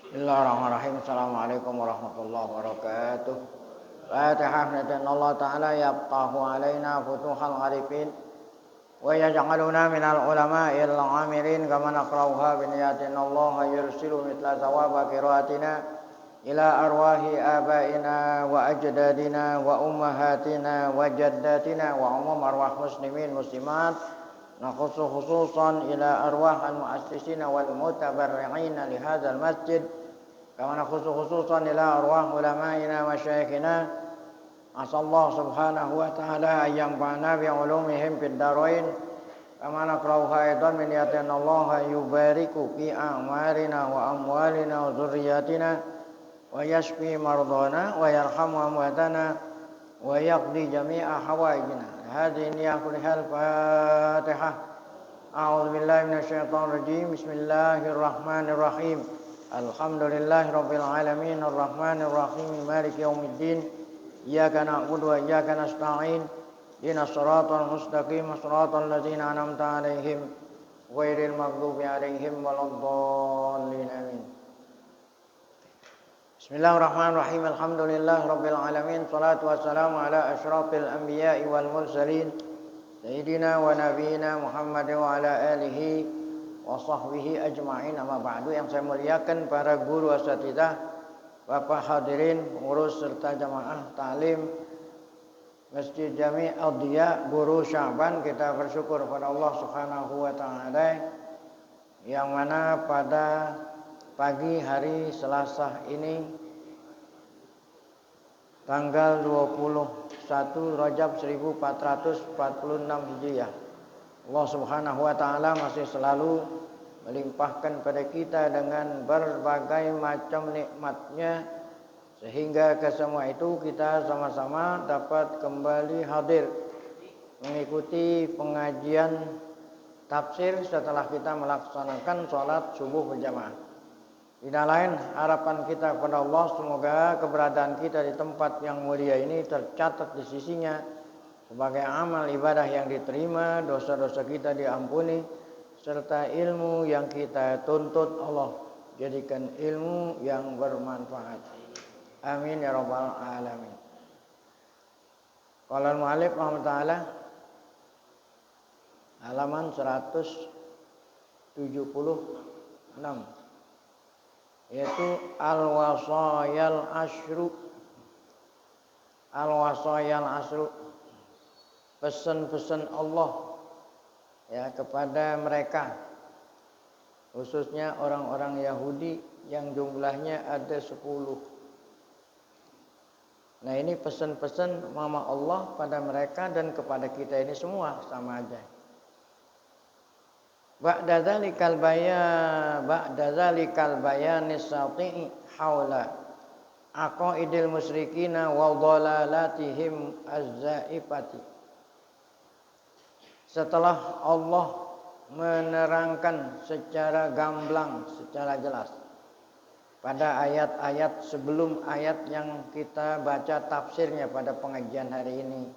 Bismillahirrahmanirrahim. Assalamualaikum warahmatullahi wabarakatuh. Fatihah nadana Allah Ta'ala yaftahu alaina futuhal gharibin wa yaj'aluna minal ulama'il 'amilin kama naqra'uha bi niyatin Allah yursilu mithla thawaba qiraatina ila arwahi abaina wa ajdadina wa ummahatina wa jaddatina wa umum arwah muslimin muslimat nakhussu khususan ila arwah al-mu'assisina wal mutabarri'ina li hadzal masjid kama nakhussu khususan ila arwah ulama'ina wa masyayikhina asallahu subhanahu wa ta'ala ayyamfa'na bi ulumihim fid darain kama naqra'uha aidan min niyatin Allah yubariku fi a'marina wa amwalina wa dzurriyyatina wa yashfi mardana wa yarhamu amwatana wa yaqdi jami'a hawaijina hadhihi niyatul Fatihah. A'udzu billahi minasyaitonir rajim. Bismillahirrahmanirrahim. Alhamdulillahirabbil alamin arrahmanir rahim maliki yaumiddin. Iyyaka na'budu wa iyyaka nasta'in. Ihdinas siratal mustaqim, siratal ladzina an'amta 'alaihim ghairil maghdubi 'alaihim waladdallin. Amin. Bismillahirrahmanirrahim. Alhamdulillahirabbil alamin. Shalatu wassalamu ala asyrafil anbiya'i wal mursalin sayyidina wa nabiyina Muhammad wa ala alihi wa sahbihi ajma'in. Amma ba'du. Yang saya muliakan para guru asatidzah, Bapak hadirin, pengurus serta jamaah taklim Masjid Jami' Al-Diya Guru Sya'ban, kita bersyukur kepada Allah Subhanahu wa taala yang mana pada pagi hari Selasa ini tanggal 21 Rajab 1446 Hijriah, Allah Subhanahu wa taala masih selalu melimpahkan pada kita dengan berbagai macam nikmatnya sehingga kesemua itu kita sama-sama dapat kembali hadir mengikuti pengajian tafsir setelah kita melaksanakan sholat subuh berjamaah. Tidak lain harapan kita kepada Allah, semoga keberadaan kita di tempat yang mulia ini tercatat di sisinya sebagai amal ibadah yang diterima, dosa-dosa kita diampuni, serta ilmu yang kita tuntut Allah jadikan ilmu yang bermanfaat. Amin ya rabbal alamin. Qala al-mu'allif rahimahullah halaman 176 yaitu al-wasayal asyru. Al-wasayal asyru, pesan-pesan Allah ya kepada mereka, khususnya orang-orang Yahudi yang jumlahnya ada 10. Nah, ini pesan-pesan mama Allah pada mereka dan kepada kita ini semua sama aja. Ba'da dzalikal bayanis sati'i haula aqaidil musyrikina wa dhalalatihim az-zaifati. Setelah Allah menerangkan secara gamblang, secara jelas pada ayat-ayat sebelum ayat yang kita baca tafsirnya pada pengajian hari ini.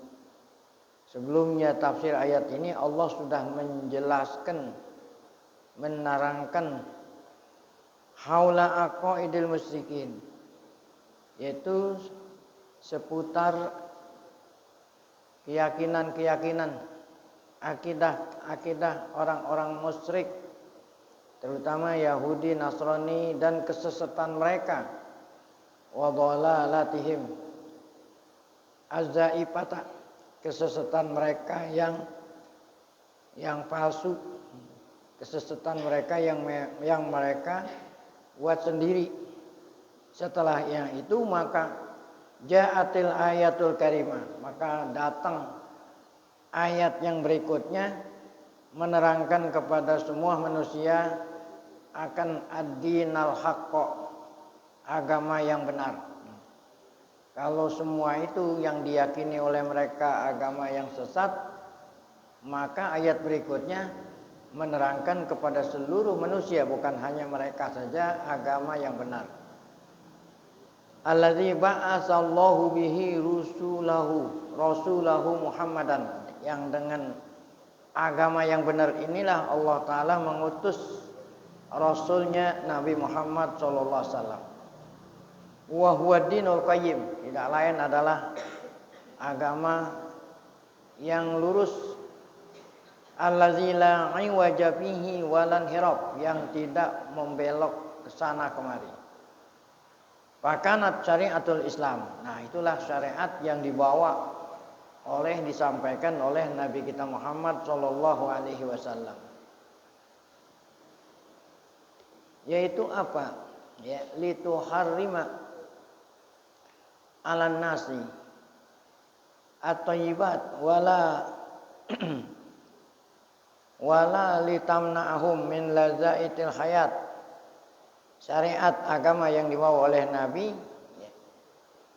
Sebelumnya tafsir ayat ini Allah sudah menjelaskan, menerangkan haula aqaidil musyrikin, yaitu seputar keyakinan-keyakinan, akidah orang-orang musyrik, terutama Yahudi, Nasrani dan kesesatan mereka, wa dhalalatihim az-zaifata, kesesatan mereka yang palsu, kesesatan mereka yang mereka buat sendiri. Setelah yang itu maka ja'atil ayatul karimah, maka datang ayat yang berikutnya menerangkan kepada semua manusia akan ad-dinal haqqa, agama yang benar. Kalau semua itu yang diyakini oleh mereka agama yang sesat, maka ayat berikutnya menerangkan kepada seluruh manusia, bukan hanya mereka saja, agama yang benar. Allazi ba'asallahu bihi rasulahu Muhammadan, yang dengan agama yang benar inilah Allah Ta'ala mengutus Rasulnya Nabi Muhammad sallallahu alaihi wasallam. Wa huwa dinul qayyim, tidak lain adalah agama yang lurus, allazi la iwaja fihi walan hirab, yang tidak membelok ke sana kemari. Fakanat syariatul Islam. Nah, itulah syariat yang disampaikan oleh Nabi kita Muhammad sallallahu alaihi wasallam. Yaitu apa? Ya, lituharrima 'alan nasi at-thayyibat wala litamna'ahum min lazaitil hayat. Syariat agama yang dibawa oleh Nabi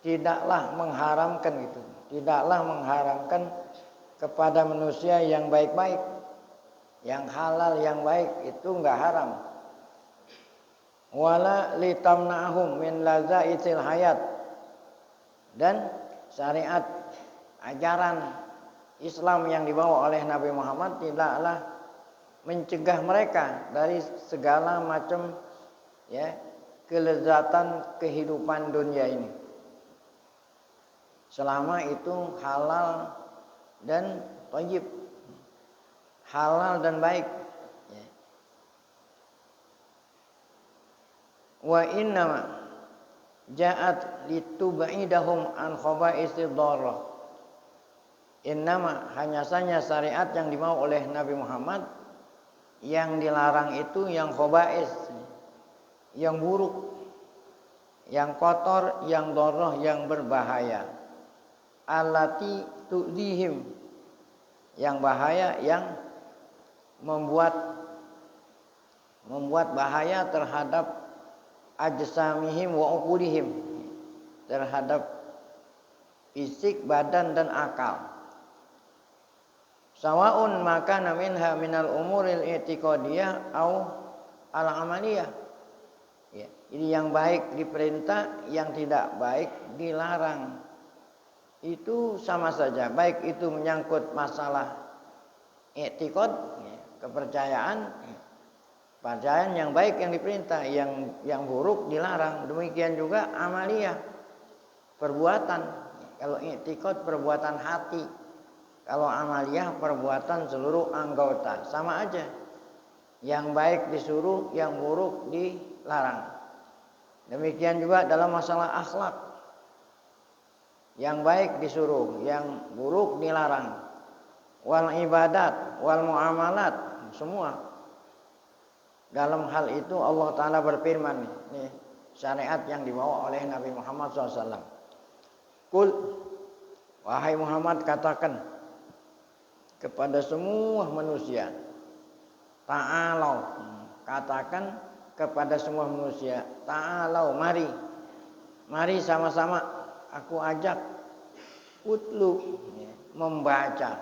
tidaklah mengharamkan itu, tidaklah mengharamkan kepada manusia yang baik-baik, yang halal, yang baik itu enggak haram. Wala litamna'ahum min lazaitil hayat, dan syariat ajaran Islam yang dibawa oleh Nabi Muhammad tidaklah mencegah mereka dari segala macam kelezatan kehidupan dunia ini, selama itu halal dan thayyib, halal dan baik. Wa innama ja'at litub'idahum an khaba'ithid dharrah. Innama, hanya saja syariat yang dibawa oleh Nabi Muhammad yang dilarang itu yang khaba'is, yang buruk, yang kotor, yang dharrah, yang berbahaya. Allati tu'dihim, yang bahaya, yang membuat bahaya terhadap ajsamihim wa uqulihim, terhadap fisik, badan dan akal. Sawaun maka minha minal umuril i'tiqadiyah au al amaliyah. Ya, jadi yang baik diperintah, yang tidak baik dilarang. Itu sama saja, baik itu menyangkut masalah i'tiqad, kepercayaan, kepercayaan yang baik yang diperintah, yang buruk dilarang. Demikian juga amaliyah, perbuatan. Kalau i'tiqad perbuatan hati, kalau amaliyah perbuatan seluruh anggota, sama aja. Yang baik disuruh, yang buruk dilarang. Demikian juga dalam masalah akhlak, yang baik disuruh, yang buruk dilarang. Wal ibadat, wal muamalat, semua. Dalam hal itu Allah Ta'ala berfirman, nih syariat yang dibawa oleh Nabi Muhammad SAW. Kul, wahai Muhammad, katakan kepada semua manusia, ta'alau, katakan kepada semua manusia, ta'alau, mari sama-sama aku ajak, utlu, membaca,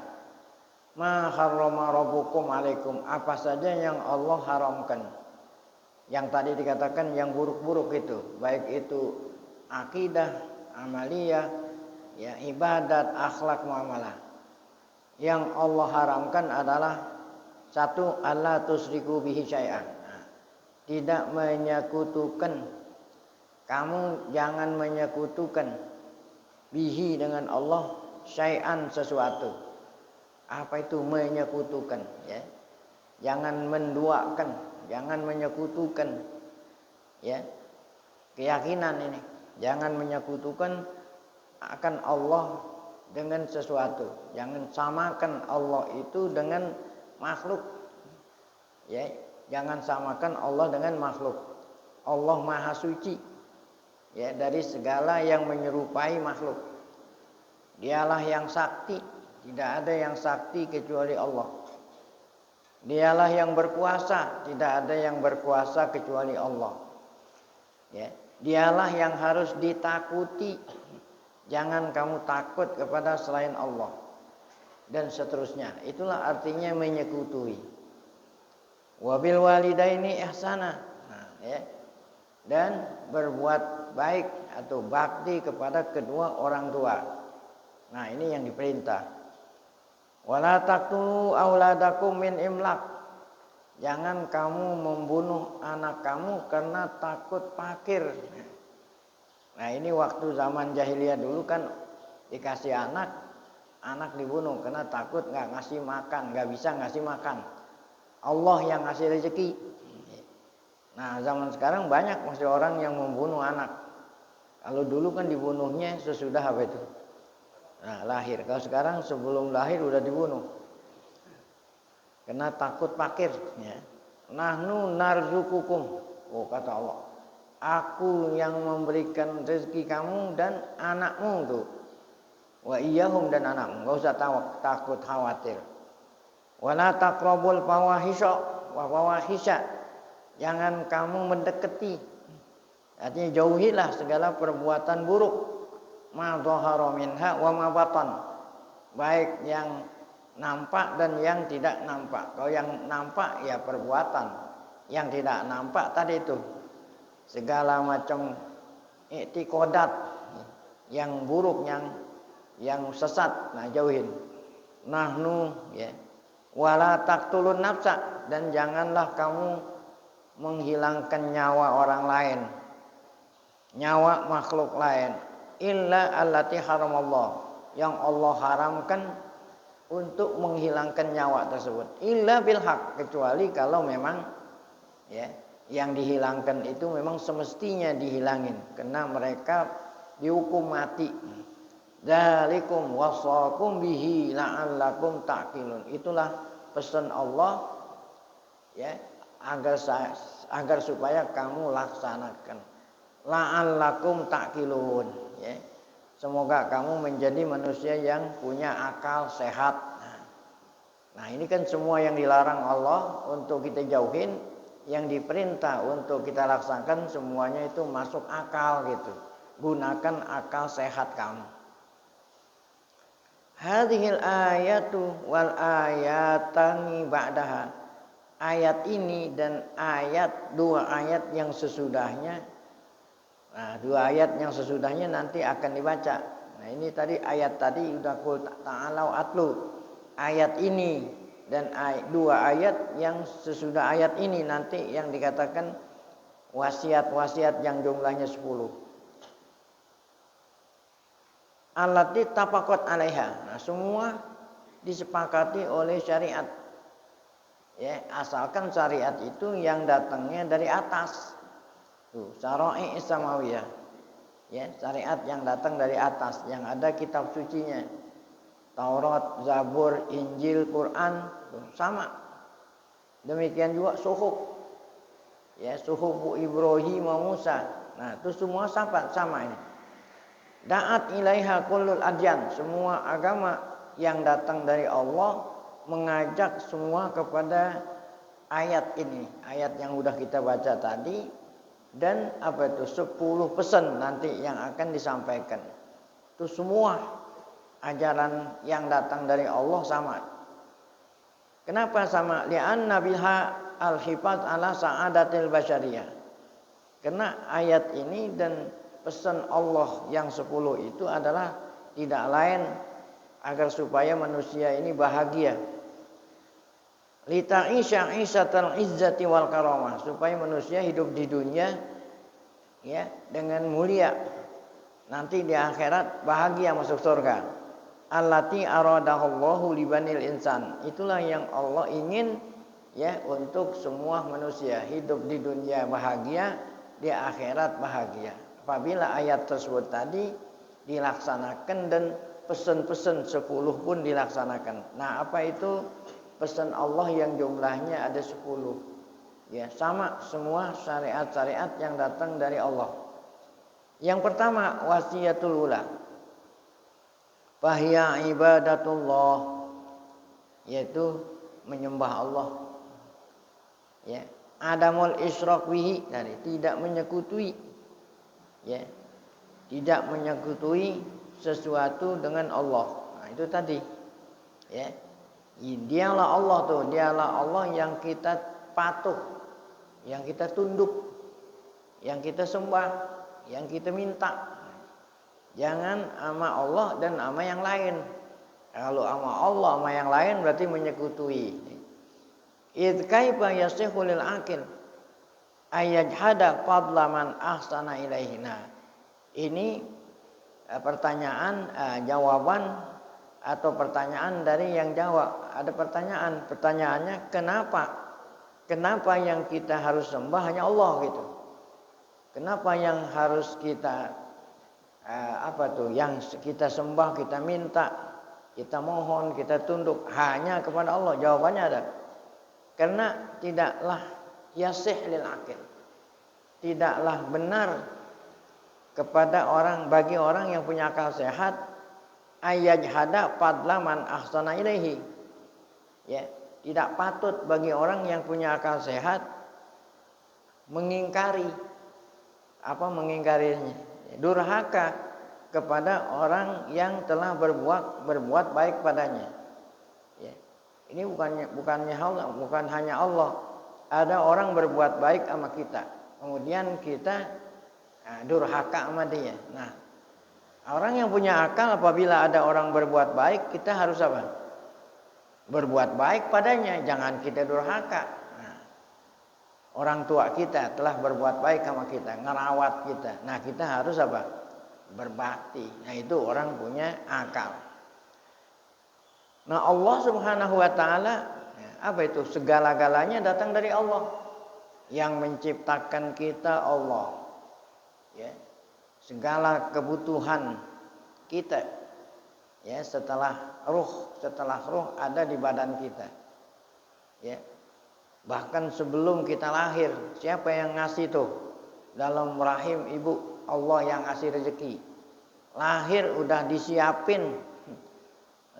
ma harrama rabbukum alaikum, apa saja yang Allah haramkan. Yang tadi dikatakan yang buruk-buruk itu, baik itu akidah, amaliyah, ibadat, akhlak, muamalah. Yang Allah haramkan adalah satu, alla tusyriku bihi syai'an. Tidak menyekutukan, kamu jangan menyekutukan bihi dengan Allah syai'an, sesuatu. Apa itu menyekutukan? Ya, jangan menduakan, jangan menyekutukan. Ya, keyakinan ini, jangan menyekutukan akan Allah dengan sesuatu. Jangan samakan Allah itu dengan makhluk. Ya, jangan samakan Allah dengan makhluk. Allah Maha Suci, ya, dari segala yang menyerupai makhluk. Dialah yang sakti. Tidak ada yang sakti kecuali Allah. Dialah yang berkuasa, tidak ada yang berkuasa kecuali Allah. Ya, dialah yang harus ditakuti. Jangan kamu takut kepada selain Allah. Dan seterusnya. Itulah artinya menyekutui. Wabil walidaini ihsana. Nah, ya. Dan berbuat baik atau bakti kepada kedua orang tua. Nah, ini yang diperintah. Wala taqtulu auladakum min imlaq. Jangan kamu membunuh anak kamu karena takut fakir. Nah ini waktu zaman jahiliyah dulu kan dikasih anak dibunuh karena takut nggak ngasih makan, nggak bisa ngasih makan. Allah yang ngasih rezeki. Nah zaman sekarang banyak masih orang yang membunuh anak. Kalau dulu kan dibunuhnya sesudah apa itu? Nah lahir. Kalau sekarang sebelum lahir udah dibunuh. Karena takut fakir. Ya. Nahnu narzukukum. Oh kata Allah. Aku yang memberikan rezeki kamu dan anakmu tuh. Wa iyahum dan anakmu. Gak usah takut khawatir. Wala taqrabul fawahisha wa fawahisha. Jangan kamu mendekati. Artinya jauhilah segala perbuatan buruk. Ma dhahara minha wa ma batan. Baik yang nampak dan yang tidak nampak. Kalau yang nampak ya perbuatan, yang tidak nampak tadi itu segala macam i'tiqadat yang buruk, yang sesat. Nah jauhin. Nahnu ya. Wala taqtulun nafsa, dan janganlah kamu menghilangkan nyawa orang lain, nyawa makhluk lain, illa allati haramallah, yang Allah haramkan untuk menghilangkan nyawa tersebut, illa bil haq, kecuali kalau memang ya yang dihilangkan itu memang semestinya dihilangin karena mereka dihukum mati. Dzalikum wasaqum bihi la'allakum ta'qilun. Itulah pesan Allah ya agar supaya kamu laksanakan. La'allakum ta'qilun ya. Semoga kamu menjadi manusia yang punya akal sehat. Nah ini kan semua yang dilarang Allah untuk kita jauhin, yang diperintah untuk kita laksanakan, semuanya itu masuk akal gitu. Gunakan akal sehat kamu. Hadhil ayatu wal ayatani ba'daha. Ayat ini dan dua ayat yang sesudahnya. Nah, dua ayat yang sesudahnya nanti akan dibaca. Nah, ini tadi ayat tadi udah qul ta'alau atlu. Ayat ini dan dua ayat yang sesudah ayat ini nanti yang dikatakan wasiat-wasiat yang jumlahnya 10. Allati tafaqat 'alaiha. Nah, semua disepakati oleh syariat. Ya, asalkan syariat itu yang datangnya dari atas. Tuh, syara'i samawiyah. Ya, syariat yang datang dari atas, yang ada kitab sucinya. Taurat, Zabur, Injil, Quran, tuh, sama. Demikian juga suhuf. Ya, suhuf Ibrahim wa Musa. Nah, itu semua sama ini. Da'at ilaiha kullul adyan. Semua agama yang datang dari Allah mengajak semua kepada ayat ini. Ayat yang udah kita baca tadi. Dan apa itu 10 pesan nanti yang akan disampaikan. Itu semua ajaran yang datang dari Allah sama. Kenapa sama? Li'anna biha al-hifaz ala sa'adatil basyariyah. Karena ayat ini dan pesan Allah yang 10 itu adalah tidak lain agar supaya manusia ini bahagia. Lita'isha 'ishatal izzati wal karamah, supaya manusia hidup di dunia ya dengan mulia, nanti di akhirat bahagia masuk surga. Allati aradahallahu libanil insan, itulah yang Allah ingin ya untuk semua manusia, hidup di dunia bahagia, di akhirat bahagia. Apabila ayat tersebut tadi dilaksanakan dan pesan-pesan 10 pun dilaksanakan. Nah, apa itu pesan Allah yang jumlahnya ada 10? Ya, sama semua syariat-syariat yang datang dari Allah. Yang pertama wasiyatul ula. Fahiya ibadatullah, yaitu menyembah Allah. Ya, adamul isyraq bihi, tidak menyekutui. Ya. Tidak menyekutui sesuatu dengan Allah. Nah, itu tadi. Ya. Dialah Allah tuh, dialah Allah yang kita patuh, yang kita tunduk, yang kita sembah, yang kita minta. Jangan sama Allah dan sama yang lain. Kalau sama Allah sama yang lain berarti menyekutui. Id kaifa yasihu lil aqil ayajhada fadla man ahsana ilaihi. Nah, ini pertanyaan jawaban atau pertanyaan dari yang jawab. Ada pertanyaan, pertanyaannya kenapa yang kita harus sembah hanya Allah gitu. Kenapa yang harus kita yang kita sembah, kita minta, kita mohon, kita tunduk hanya kepada Allah? Jawabannya ada. Karena tidaklah yasih lil aqil, tidaklah benar bagi orang yang punya akal sehat ayajhada fadla man ahsana ilaihi. Ya, tidak patut bagi orang yang punya akal sehat mengingkarinya, durhaka kepada orang yang telah berbuat baik padanya. Ya. Ini bukan hanya Allah. Ada orang berbuat baik sama kita, kemudian kita durhaka sama dia. Nah, orang yang punya akal apabila ada orang berbuat baik, kita harus apa? Berbuat baik padanya, jangan kita durhaka. Orang tua kita telah berbuat baik sama kita, ngerawat kita. Nah, kita harus apa? Berbakti. Nah, itu orang punya akal. Nah, Allah Subhanahu wa taala, apa itu? Segala-galanya datang dari Allah. Yang menciptakan kita Allah. Ya. Segala kebutuhan kita, ya, setelah ruh ada di badan kita. Ya. Bahkan sebelum kita lahir, siapa yang ngasih tuh? Dalam rahim ibu, Allah yang ngasih rezeki. Lahir udah disiapin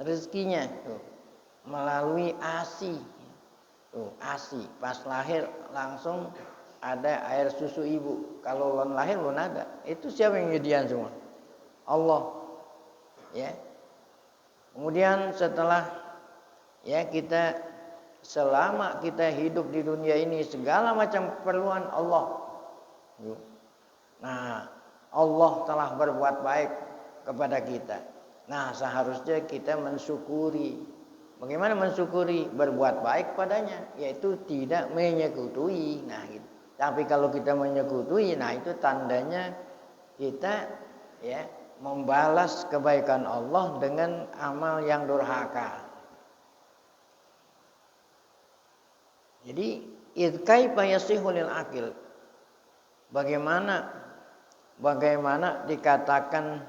rezekinya tuh melalui ASI. Tuh, ASI. Pas lahir langsung ada air susu ibu. Kalau belum lahir belum ada. Itu siapa yang nyediain semua? Allah. Ya. Kemudian setelah selama kita hidup di dunia ini, segala macam keperluan Allah. Nah, Allah telah berbuat baik kepada kita. Nah, seharusnya kita mensyukuri. Bagaimana mensyukuri? Berbuat baik padanya, yaitu tidak menyekutui. Nah, gitu. Tapi kalau kita menyekutui, nah itu tandanya kita membalas kebaikan Allah dengan amal yang durhaka. Jadi id kaifa yasihu lil aqil. Bagaimana dikatakan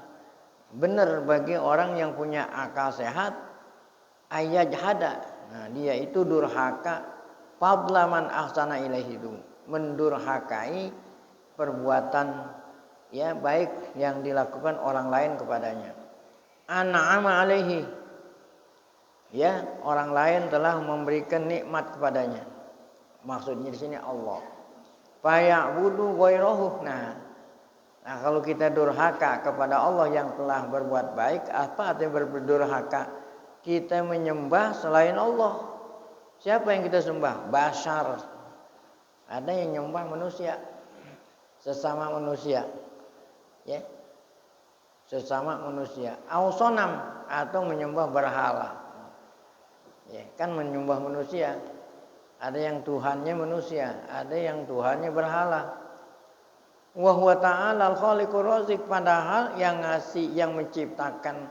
benar bagi orang yang punya akal sehat ayajhada. Nah, dia itu durhaka fadla man ahsana ilaihi, mendurhakai perbuatan baik yang dilakukan orang lain kepadanya. An'ama alaihi. Ya, orang lain telah memberikan nikmat kepadanya. Maksudnya di sini Allah. Faya'budu ghairahu. Nah, kalau kita durhaka kepada Allah yang telah berbuat baik, apa artinya berdurhaka? Kita menyembah selain Allah. Siapa yang kita sembah? Bashar. Ada yang menyembah manusia, sesama manusia. Ya. Sesama manusia. Ausonam, atau menyembah berhala. Ya, kan menyembah manusia. Ada yang Tuhannya manusia, ada yang Tuhannya berhala. Wa huwa ta'ala al-khaliqur razik, padahal yang menciptakan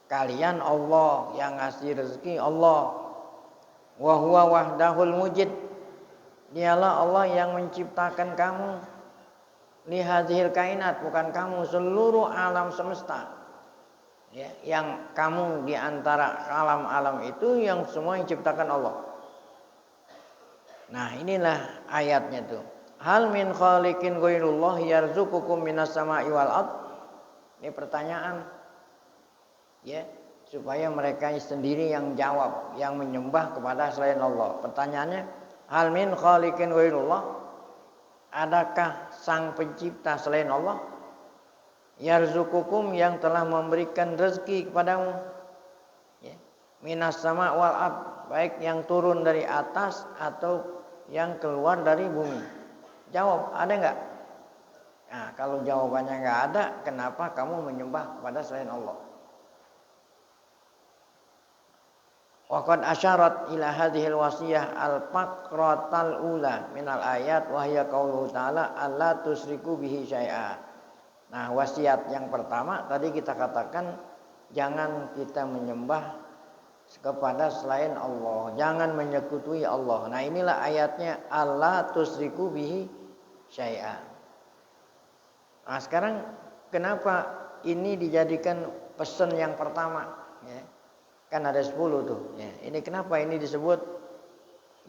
kalian Allah, yang ngasih rezeki Allah. Wa huwa wahdahul mujid, dialah Allah yang menciptakan kamu. Li hadzihil kainat, bukan kamu, seluruh alam semesta. Ya, yang kamu di antara alam-alam itu yang semua yang ciptakan Allah. Nah, inilah ayatnya tuh. Hal min khaliqin ghairullah yarzuqukum minas sama'i wal ard. Ini pertanyaan. Ya, supaya mereka sendiri yang jawab, yang menyembah kepada selain Allah. Pertanyaannya, hal min khaliqin ghairullah? Adakah sang pencipta selain Allah? Yarzuqukum, yang telah memberikan rezeki kepadamu. Ya. Minas sama wal ard, baik yang turun dari atas atau yang keluar dari bumi. Jawab, ada enggak? Nah, kalau jawabannya enggak ada, kenapa kamu menyembah kepada selain Allah? Wa qad asyarat ila hadhil wasiyah al-faqratal ula minal ayat wa hiya qauluhu ta'ala alla tusriku bihi syai'a. Nah, wasiat yang pertama tadi kita katakan jangan kita menyembah kepada selain Allah, jangan menyekutui Allah. Nah, inilah ayatnya alla tusriku bihi syai'a. Nah, sekarang kenapa ini dijadikan pesan yang pertama ya? Kan ada 10 tuh ya. Ini kenapa ini disebut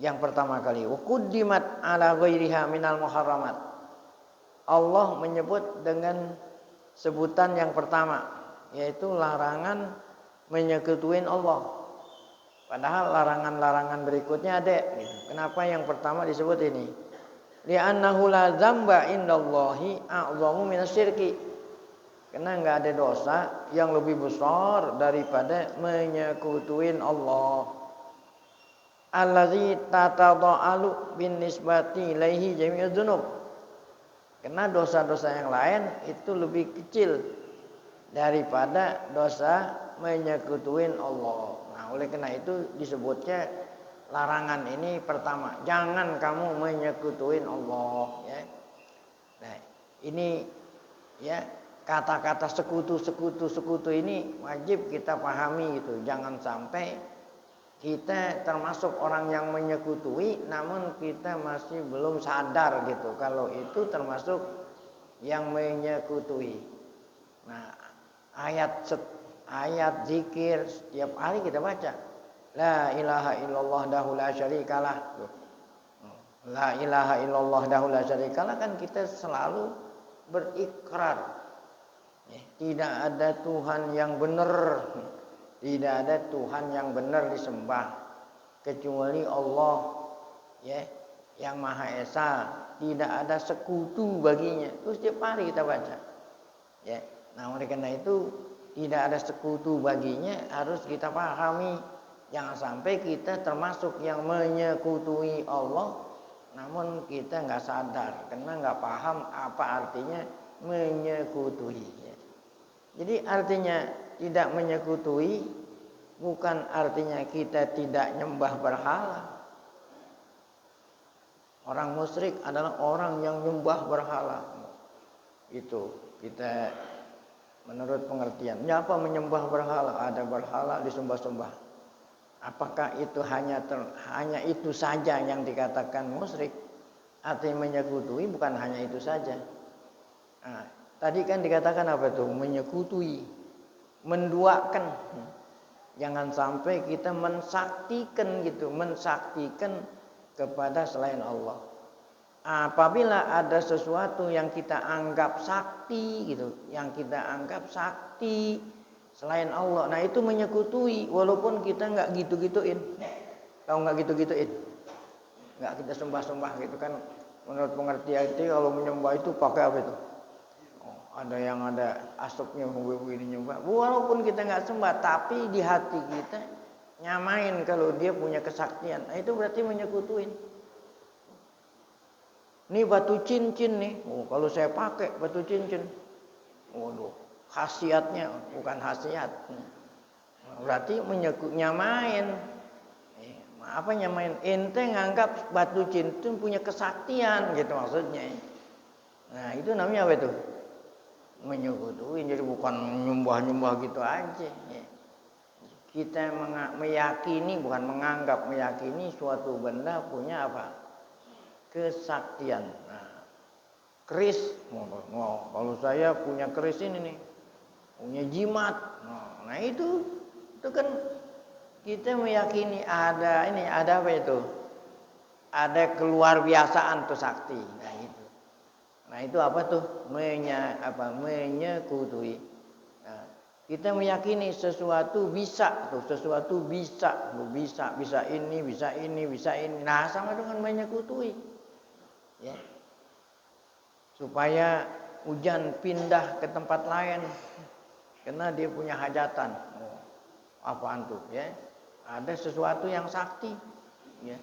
yang pertama kali? Wa quddimat ala ghairiha minal muharramat. Allah menyebut dengan sebutan yang pertama, yaitu larangan menyekutuin Allah. Padahal larangan-larangan berikutnya ada gitu. Kenapa yang pertama disebut ini? Li'annahu la dzamba indallahi a'dhamu minasyirki. Karena enggak ada dosa yang lebih besar daripada menyekutuin Allah. Allazi tatada'alu bin nisbati ilaihi jami'udz dzunub. Karena dosa-dosa yang lain itu lebih kecil daripada dosa menyekutuin Allah. Nah, oleh karena itu disebutnya larangan ini pertama, jangan kamu menyekutuin Allah ya. Nah, ini ya kata-kata sekutu ini wajib kita pahami gitu. Jangan sampai kita termasuk orang yang menyekutui namun kita masih belum sadar gitu kalau itu termasuk yang menyekutui. Nah, ayat zikir setiap hari kita baca. La ilaha illallah dahu la syarikalah. La ilaha illallah dahu la syarikalah kan kita selalu berikrar. Tidak ada Tuhan yang benar. Tidak ada Tuhan yang benar disembah kecuali Allah ya, yang Maha Esa. Tidak ada sekutu baginya. Terus setiap hari kita baca. Ya. Nah, oleh karena itu tidak ada sekutu baginya harus kita pahami. Jangan sampai kita termasuk yang menyekutui Allah namun kita nggak sadar karena nggak paham apa artinya menyekutui. Ya. Jadi artinya tidak menyekutui bukan artinya kita tidak nyembah berhala. Orang musyrik adalah orang yang nyembah berhala. Itu kita menurut pengertian. Apa menyembah berhala? Ada berhala disembah-sembah. Apakah itu hanya itu saja yang dikatakan musyrik? Artinya menyekutui bukan hanya itu saja. Nah, tadi kan dikatakan apa tuh? Menyekutui, menduakan. Jangan sampai kita mensaktikan gitu, mensaktikan kepada selain Allah. Apabila ada sesuatu yang kita anggap sakti gitu, yang kita anggap sakti selain Allah, nah itu menyekutui walaupun kita nggak gitu-gituin. Kalau nggak gitu-gituin, nggak kita sembah-sembah gitu kan. Menurut pengertian itu kalau menyembah itu pakai apa itu? Ada yang ada asapnya begini nyembah. Walaupun kita nggak sembah, tapi di hati kita nyamain kalau dia punya kesaktian. Nah, itu berarti menyekutuin. Ini batu cincin nih. Kalau saya pakai batu cincin, waduh, khasiatnya bukan khasiat. Berarti nyamain. Apa nyamain? Ente nganggap batu cincin punya kesaktian gitu maksudnya. Nah, itu namanya apa itu? Menyekutuin, jadi bukan nyembah-nyembah gitu aja ya. Kita meyakini, bukan menganggap, meyakini suatu benda punya apa? Kesaktian. Nah, keris, kalau saya punya keris ini nih, punya jimat. Nah itu kan kita meyakini ada apa itu? Ada keluar biasaan tuh sakti. Nah itu. Nah itu apa tuh? Menyekutui. Nah, kita meyakini sesuatu bisa tuh, sesuatu bisa ini, bisa ini. Nah sama dengan menyekutui. Ya. Supaya hujan pindah ke tempat lain karena dia punya hajatan. Apaan tuh? Ya. Ada sesuatu yang sakti. Ya.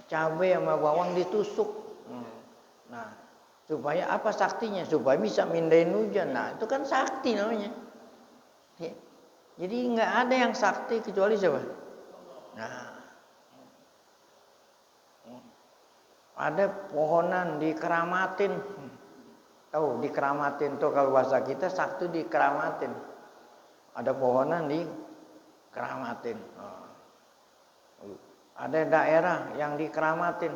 Cabai sama bawang ditusuk. Nah. Supaya apa saktinya? Supaya bisa mindahin hujan. Nah itu kan sakti namanya. Ya. Jadi nggak ada yang sakti kecuali siapa? Nah, ada pohonan dikeramatin. Tahu dikeramatin tuh kalau bahasa kita sakti dikeramatin. Ada pohonan dikeramatin. Ada daerah yang dikeramatin.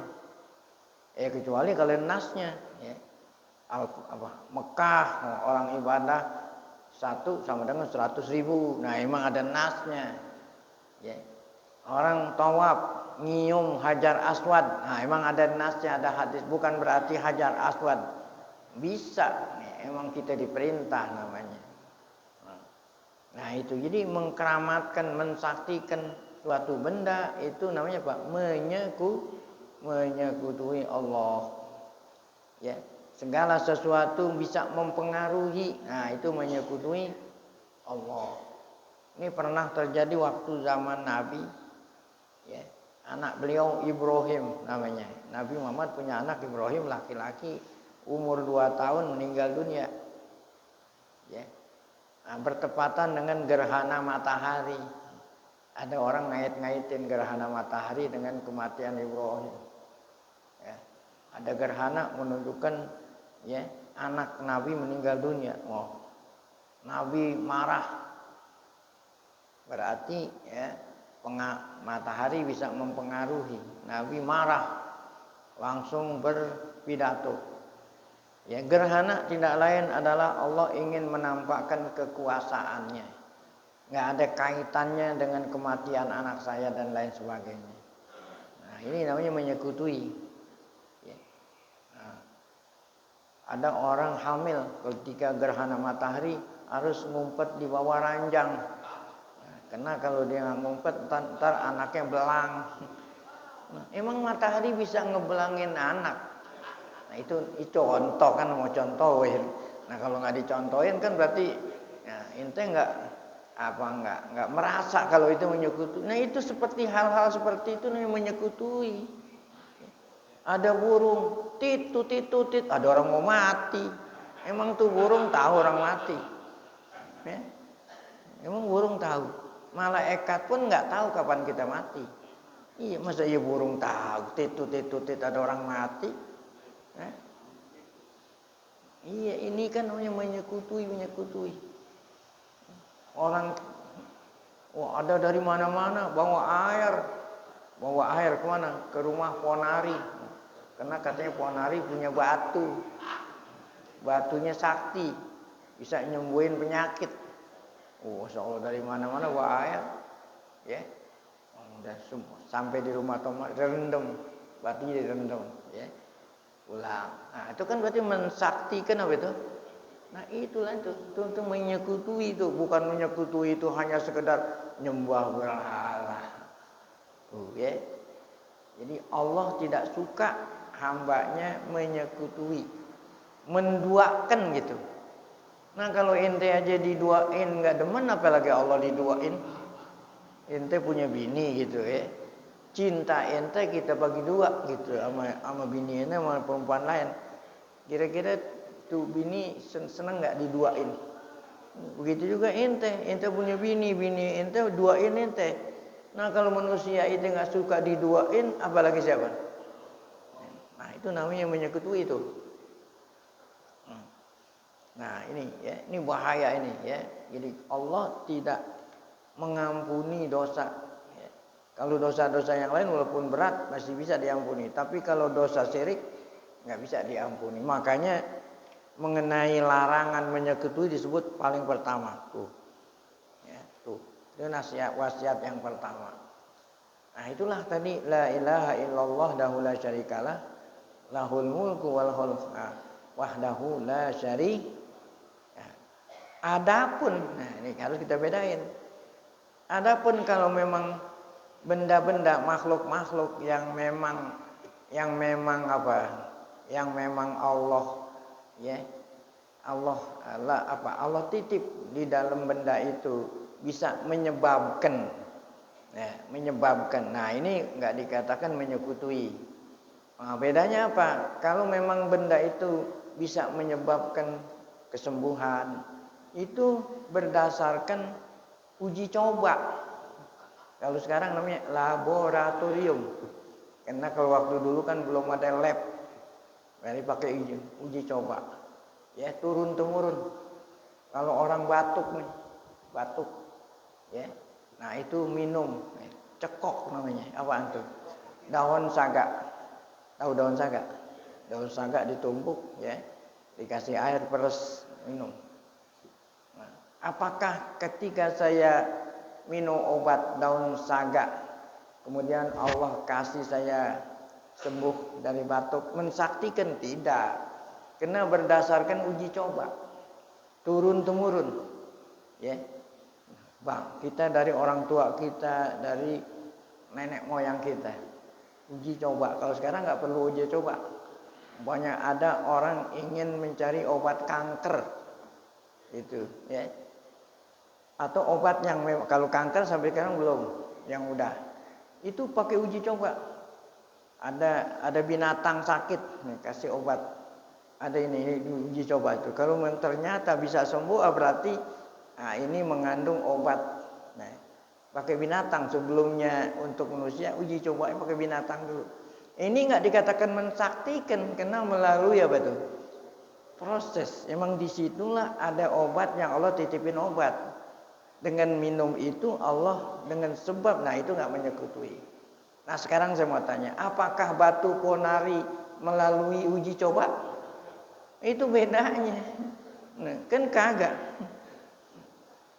Kecuali kalau nasnya, ya. Mekah orang ibadah satu sama dengan 100.000. Nah, emang ada nasnya. Ya. Orang tawaf nyium Hajar Aswad. Nah, emang ada nasnya, ada hadis. Bukan berarti Hajar Aswad bisa. Emang kita diperintah namanya. Nah, itu jadi mengkeramatkan, mensaktikan suatu benda itu namanya apa? Menyekutuhi Allah. Ya, segala sesuatu bisa mempengaruhi. Nah, itu menyekutuhi Allah. Ini pernah terjadi waktu zaman Nabi. Ya, anak beliau Ibrahim namanya. Nabi Muhammad punya anak Ibrahim laki-laki, umur 2 tahun meninggal dunia. Ya. Nah, bertepatan dengan gerhana matahari. Ada orang ngait-ngaitin gerhana matahari dengan kematian Ibrahim. Ya. Ada gerhana menunjukkan ya anak Nabi meninggal dunia. Nabi marah. Berarti ya matahari bisa mempengaruhi. Nabi marah, langsung berpidato. Ya, gerhana tidak lain adalah Allah ingin menampakkan kekuasaannya. Nggak ada kaitannya dengan kematian anak saya dan lain sebagainya. Nah, ini namanya menyekutui. Ya. Nah, ada orang hamil ketika gerhana matahari harus ngumpet di bawah ranjang. Nah, karena kalau dia nggak ngumpet, ntar anaknya belang. Nah, emang matahari bisa ngebelangin anak? Nah, itu contoh kan, mau contohin. Nah, kalau nggak dicontohin kan berarti ya, ente nggak merasa kalau itu menyekutui. Nah, itu seperti hal-hal seperti itu nih menyekutui. Ada burung tit, ada orang mau mati. Emang tuh burung tahu orang mati? Ya? Emang burung tahu? Malaikat pun nggak tahu kapan kita mati. Iya, masa iya burung tahu tit ada orang mati? Iya, ini kan namanya menyekutui. Orang ada dari mana-mana bawa air kemana? Ke rumah Ponari. Karena katanya Ponari punya batunya sakti, bisa nyembuhin penyakit. Soal dari mana-mana bawa air, ya. Udah semua sampai di rumah Tomar direndam, batunya direndam, ya. Pulang. Nah, itu kan berarti mensaktikan apa itu? Nah, itulah itu menyekutui itu, bukan menyekutui itu hanya sekedar nyembah berhala. Ya. Jadi Allah tidak suka hambanya menyekutui, menduakan gitu. Nah, kalau ente aja diduain nggak demen, apalagi Allah diduain. Ente punya bini gitu ya. Cinta ente kita bagi dua gitu sama bini ente sama perempuan lain. Kira-kira tuh bini seneng nggak diduain? Begitu juga ente punya bini ente duain ente. Nah, kalau manusia itu nggak suka diduain, apalagi siapa? Nah, itu namanya menyekutui itu. Nah, ini bahaya ini ya. Jadi Allah tidak mengampuni dosa. Kalau dosa-dosa yang lain walaupun berat masih bisa diampuni, tapi kalau dosa syirik nggak bisa diampuni. Makanya mengenai larangan menyekutui disebut paling pertama tuh. Ya, tuh. Itu wasiat yang pertama. Nah, itulah tadi la ilaha illallah la syarikalah lahul mulku walahul wahdahu la syari. Adapun, nah ini harus kita bedain. Adapun kalau memang benda-benda makhluk-makhluk yang memang Allah ya Allah titip di dalam benda itu bisa menyebabkan. Nah, ini nggak dikatakan menyekutui. Nah, bedanya apa? Kalau memang benda itu bisa menyebabkan kesembuhan, itu berdasarkan uji coba. Kalau sekarang namanya laboratorium. Karena kalau waktu dulu kan belum ada lab. Jadi pakai uji coba. Ya, turun temurun. Kalau orang batuk nih, batuk, ya. Nah, itu minum, cekok namanya. Apaan tuh? Daun saga. Tahu daun saga? Daun saga ditumbuk, ya. Dikasih air peres, minum. Nah, apakah ketika saya minum obat daun saga, kemudian Allah kasih saya sembuh dari batuk, mensaktikan? Tidak. Karena berdasarkan uji coba, turun temurun, ya. Bang, kita dari orang tua kita, dari nenek moyang kita, uji coba. Kalau sekarang nggak perlu uji coba. Banyak ada orang ingin mencari obat kanker, itu, ya. Atau obat yang memang, kalau kanker sampai sekarang belum, yang udah, itu pakai uji coba. Ada binatang sakit, nih, kasih obat. Ada ini uji coba itu. Kalau ternyata bisa sembuh, berarti ini mengandung obat. Nah, pakai binatang. Sebelumnya untuk manusia uji coba pakai binatang dulu. Ini nggak dikatakan mensaktikan, karena melalui apa itu? Proses. Emang disitulah ada obat yang Allah titipin obat. Dengan minum itu Allah dengan sebab, nah itu nggak menyekutui. Nah sekarang saya mau tanya, apakah batu ponari melalui uji coba? Itu bedanya. Nah, kan kagak.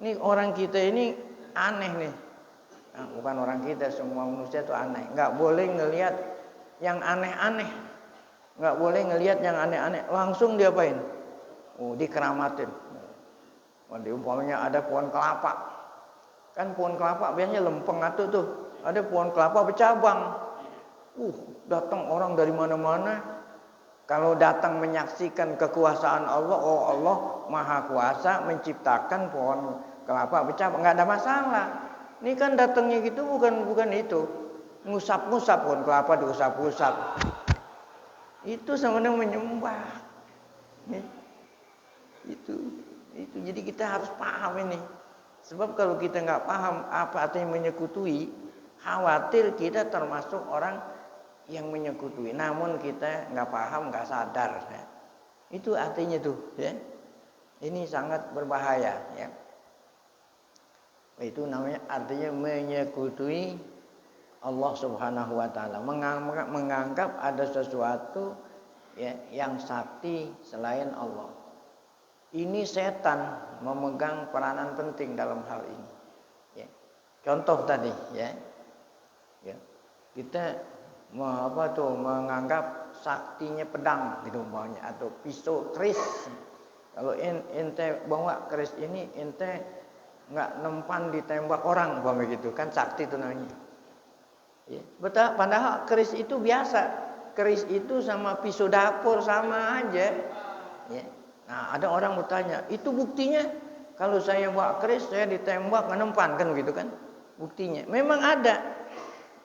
Nih orang kita ini aneh nih. Nah, bukan orang kita, semua manusia itu aneh. Nggak boleh ngelihat yang aneh-aneh. Nggak boleh ngelihat yang aneh-aneh. Langsung diapain? Dikeramatin. Umpamanya ada pohon kelapa. Kan pohon kelapa biasanya lempeng atuh tuh. Ada pohon kelapa bercabang. Datang orang dari mana-mana. Kalau datang menyaksikan kekuasaan Allah, oh Allah Maha Kuasa menciptakan pohon kelapa bercabang, nggak ada masalah. Ini kan datangnya gitu bukan itu. Ngusap-ngusap pohon kelapa, diusap-usap. Itu sama dengan menyembah. Itu. Jadi kita harus paham ini. Sebab kalau kita nggak paham apa artinya menyekutui, khawatir kita termasuk orang yang menyekutui. Namun kita nggak paham, nggak sadar. Ya. Itu artinya tuh, ya. Ini sangat berbahaya, ya. Itu namanya artinya menyekutui Allah Subhanahu wa taala. Menganggap ada sesuatu, ya, yang sakti selain Allah. Ini setan memegang peranan penting dalam hal ini. Ya. Contoh tadi, ya. Kita menganggap saktinya pedang gitu umpamanya, atau pisau keris. Kalau ente bawa keris ini, ente nggak nempan ditembak orang umpamanya gitu, kan sakti itu namanya. Ya. Betul, padahal keris itu biasa. Keris itu sama pisau dapur sama aja. Ya. Nah, ada orang bertanya, itu buktinya kalau saya bawa keris saya ditembak nggak nempan, kan begitu kan? Buktinya memang ada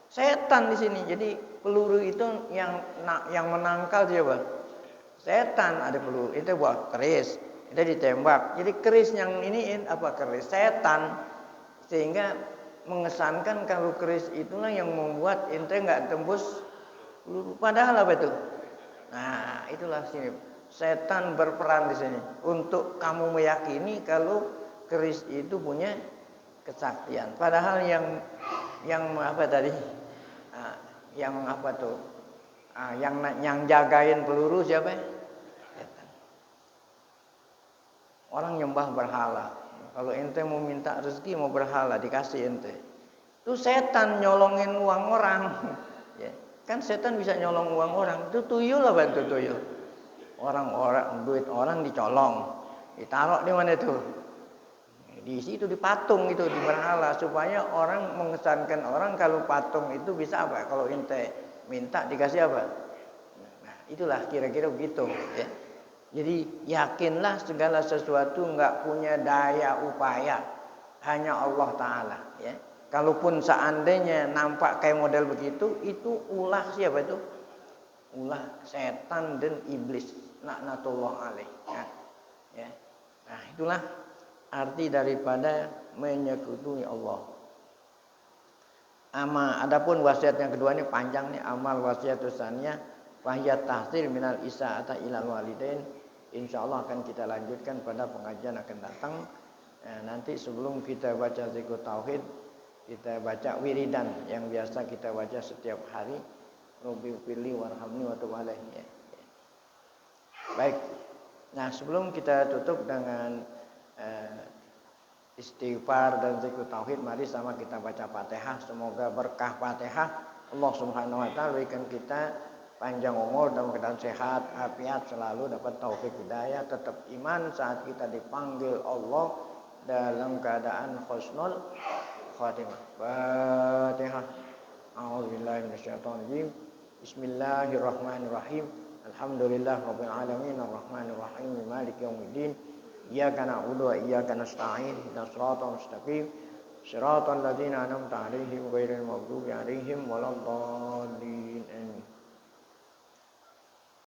setan di sini. Jadi peluru itu yang menangkal siapa? Setan. Ada peluru itu buat keris, itu ditembak. Jadi keris yang ini apa? Keris setan. Sehingga mengesankan kalau keris itulah yang membuat ente nggak tembus peluru. Padahal apa itu? Nah, itulah sini setan berperan di sini untuk kamu meyakini kalau keris itu punya kesaktian. Padahal yang apa tadi? Yang apa tuh? Yang jagain peluru siapa? Setan. Orang nyembah berhala. Kalau ente mau minta rezeki, mau berhala, dikasih ente. Itu setan nyolongin uang orang. Ya. Kan setan bisa nyolong uang orang. Itu tuyul lah, bantu tuyul. Orang duit orang dicolong. Ditaruh di mana itu? Di situ di patung itu, di berhala, supaya orang mengesankan orang kalau patung itu bisa apa? Kalau ente minta dikasih apa? Nah, itulah kira-kira begitu, ya. Jadi yakinlah segala sesuatu nggak punya daya upaya, hanya Allah Taala, ya. Kalaupun seandainya nampak kayak model begitu, itu ulah siapa itu? Ulah setan dan iblis, laknatullah alaih. Ya. Nah, itulah arti daripada menyekutui Allah. Adapun wasiat yang kedua ini panjang nih, amal wasiatus saniyah fahiyat tahzir minal isa'ata ilal walidain. Insyaallah akan kita lanjutkan pada pengajian akan datang. Nanti sebelum kita baca zikr tauhid, kita baca wiridan yang biasa kita baca setiap hari. Rabbi firli warhamni wa tub alaihi. Baik. Nah, sebelum kita tutup dengan istighfar dan zikr tauhid, mari sama kita baca Fatihah. Semoga berkah Fatihah Allah Subhanahu wa taala berikan kita panjang umur dan keadaan sehat, afiat, selalu dapat taufik hidayah, tetap iman saat kita dipanggil Allah dalam keadaan husnul khatimah. Fatihah. A'udzubillahi minasyaitonir rajim. Bismillahirrahmanirrahim. Alhamdulillahirabbil alamin arrahmanir rahim maliki yaumiddin. Iyyaka na'budu wa iyyaka nasta'in ihdinas siratal mustaqim siratal ladzina an'amta 'alaihim ghairil maghdubi 'alaihim waladdallin.